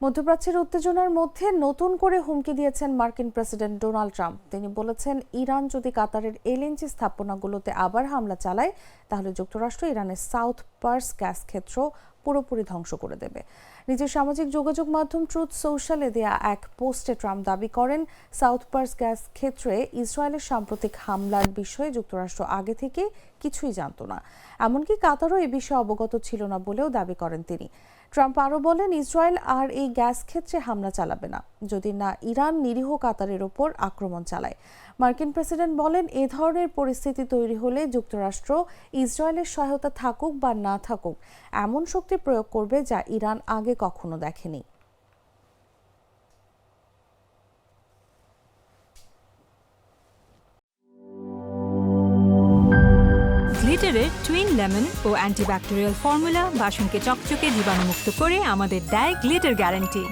মধ্যপ্রাচ্যের উত্তেজনার মধ্যে নতুন করে হুমকি দিয়েছেন মার্কিন প্রেসিডেন্ট ডোনাল্ড ট্রাম্প। তিনি বলেছেন, ইরান যদি কাতারের এলএনজি স্থাপনাগুলোতে আবার হামলা চালায় তাহলে যুক্তরাষ্ট্র ইরানের সাউথ পার্স গ্যাস ক্ষেত্র পুরোপুরি ধ্বংস করে দেবে। নিজের সামাজিক যোগাযোগ মাধ্যম ট্রুথ সোশ্যালে দেয়া এক পোস্টে ট্রাম্প দাবি করেন, সাউথ পার্স গ্যাস ক্ষেত্রে ইসরায়েলের সাম্প্রতিক হামলার বিষয়ে যুক্তরাষ্ট্র আগে থেকে কিছুই জানত না, এমনকি কাতারও এ বিষয়ে অবগত ছিল না বলেও দাবি করেন তিনি। ট্রাম্প আরও বলেন, ইসরায়েল আর এই গ্যাস ক্ষেত্রে হামলা চালাবে না যদি না ইরান নিরীহ কাতারের ওপর আক্রমণ চালায়। মার্কিন প্রেসিডেন্ট বলেন, এ ধরনের পরিস্থিতি তৈরি হলে যুক্তরাষ্ট্র ইসরায়েলের সহায়তা থাকুক বা না থাকুক এমন শক্তি প্রয়োগ করবে যা ইরান আগে কখনো দেখেনি। গ্লিটারের টুইন লেমন ও অ্যান্টিব্যাকটেরিয়াল ফর্মুলা বাসনকে চকচকে জীবাণুমুক্ত করে আমাদের দেয় গ্লিটার গ্যারান্টি।